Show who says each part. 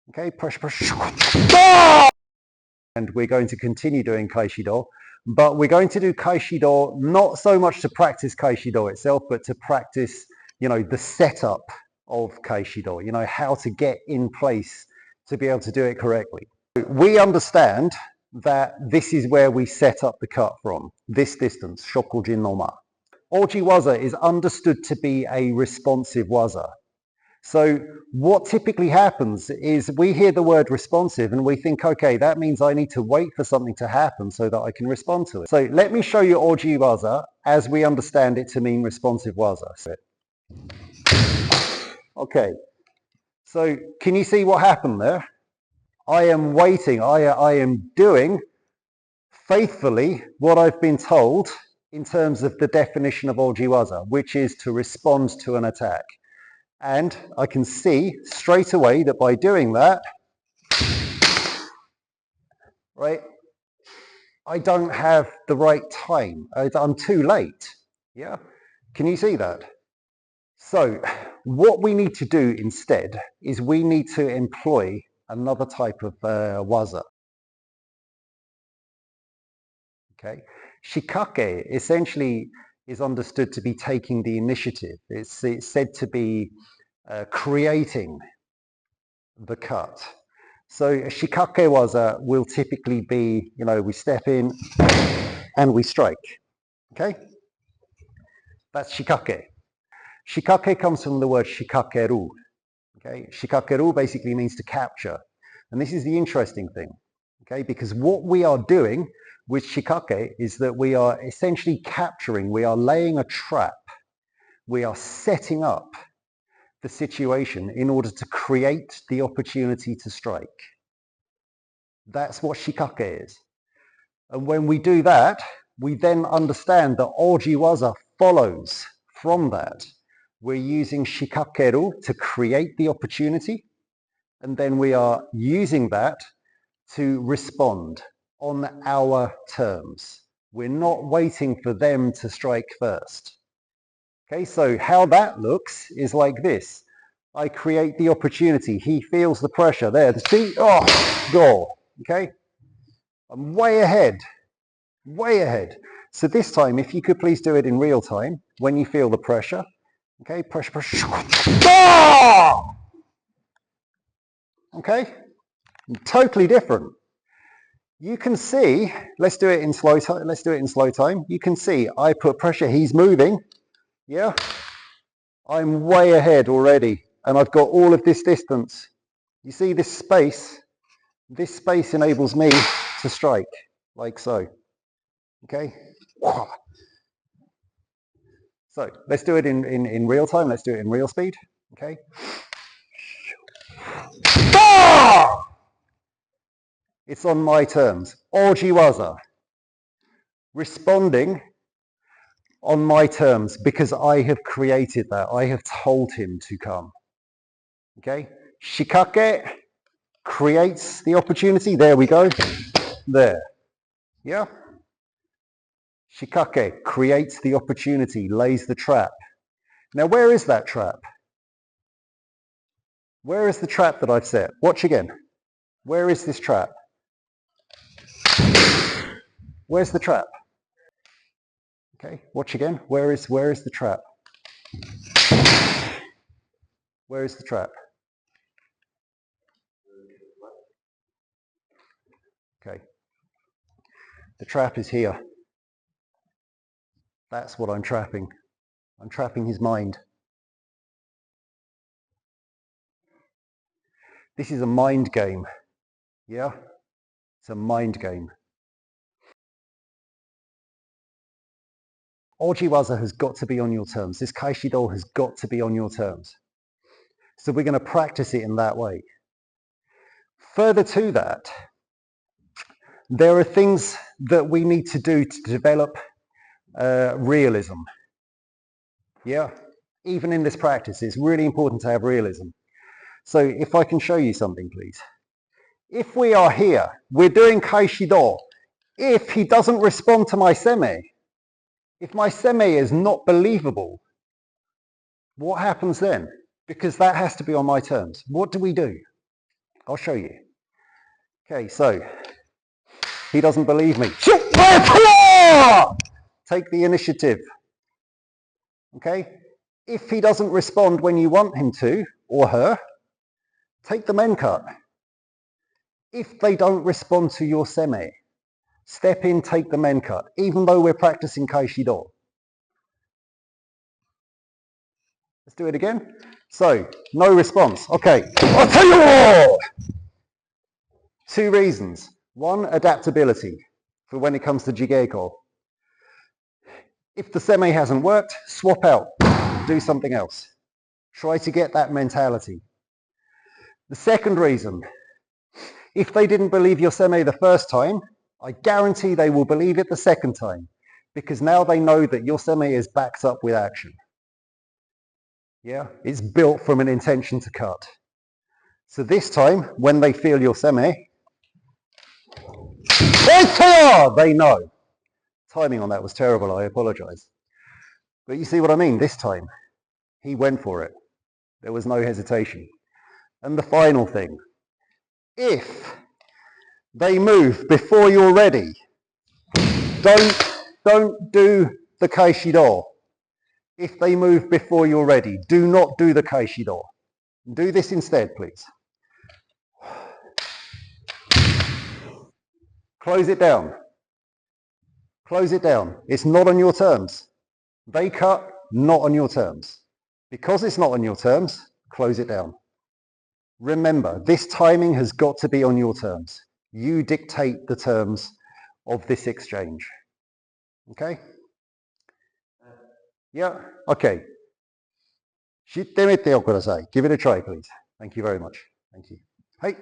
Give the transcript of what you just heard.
Speaker 1: Okay, pressure, pressure. And we're going to continue doing Kaishi Dou, but we're going to do Kaishi Dou not so much to practice Kaishi Dou itself, but to practice, the setup of Kaishi Dou, how to get in place to be able to do it correctly. We understand that this is where we set up the cut from, this distance, Shokujin no Ma. Ojiwaza is understood to be a responsive waza. So what typically happens is we hear the word responsive and we think, okay, that means I need to wait for something to happen so that I can respond to it. So let me show you Ojiwaza as we understand it to mean responsive waza. Okay, so can you see what happened there? I am waiting, I am doing faithfully what I've been told in terms of the definition of Ojiwaza, which is to respond to an attack. And I can see straight away that by doing that, right, I don't have the right time. I'm too late. Yeah, can you see that? So what we need to do instead is we need to employ another type of waza. Okay, Shikake essentially is understood to be taking the initiative. It's said to be creating the cut. So a Shikake waza will typically be, we step in and we strike. Okay, that's Shikake. Shikake comes from the word shikakeru. Okay, shikakeru basically means to capture. And this is the interesting thing, okay, because what we are doing with shikake is that we are essentially capturing, we are laying a trap, we are setting up the situation in order to create the opportunity to strike. That's what shikake is. And when we do that, we then understand that Ojiwaza follows from that. We're using shikakeru to create the opportunity, and then we are using that to respond on our terms. We're not waiting for them to strike first. Okay, so how that looks is like this. I create the opportunity. He feels the pressure there. See, goal. Okay, I'm way ahead, way ahead. So this time, if you could please do it in real time, when you feel the pressure. Okay, pressure, pressure. Okay, totally different. You can see, let's do it in slow time. Let's do it in slow time. You can see I put pressure, he's moving. Yeah, I'm way ahead already, and I've got all of this distance. You see this space? This space enables me to strike, like so. Okay? So let's do it in real time. Let's do it in real speed. Okay? It's on my terms. Ojiwaza. Responding on my terms because I have created that. I have told him to come. Okay? Shikake creates the opportunity. There we go. There. Yeah? Shikake creates the opportunity, lays the trap. Now, where is that trap? Where is the trap that I've set? Watch again. Where is this trap? Where's the trap? Okay, watch again. Where is the trap? Where is the trap? Okay. The trap is here. That's what I'm trapping. I'm trapping his mind. This is a mind game. Yeah? It's a mind game. Ojiwaza has got to be on your terms. This Kaishi Dou has got to be on your terms. So we're going to practice it in that way. Further to that, there are things that we need to do to develop realism. Yeah? Even in this practice, it's really important to have realism. So if I can show you something, please. If we are here, we're doing Kaishi Dou. If he doesn't respond to my seme, if my seme is not believable, what happens then? Because that has to be on my terms. What do we do? I'll show you. Okay, so he doesn't believe me. Take the initiative. Okay? If he doesn't respond when you want him to, or her, take the men cut. If they don't respond to your seme, step in, take the men cut, even though we're practicing Kaishi Dou. Let's do it again. So, no response. Okay, I'll tell you what! 2 reasons. 1, adaptability for when it comes to Jigeko. If the seme hasn't worked, swap out, do something else. Try to get that mentality. The second reason, if they didn't believe your seme the first time, I guarantee they will believe it the second time, because now they know that your seme is backed up with action. Yeah, it's built from an intention to cut. So this time, when they feel your seme, they know. Timing on that was terrible, I apologize. But you see what I mean? This time, he went for it. There was no hesitation. And the final thing, if they move before you're ready, don't do the Kaishi Dou. If they move before you're ready, do not do the Kaishi Dou. Do this instead, please. Close it down. Close it down. It's not on your terms. They cut, not on your terms. Because it's not on your terms, close it down. Remember, this timing has got to be on your terms. You dictate the terms of this exchange. Okay? Yeah? Okay. Give it a try, please. Thank you very much. Thank you. Hey.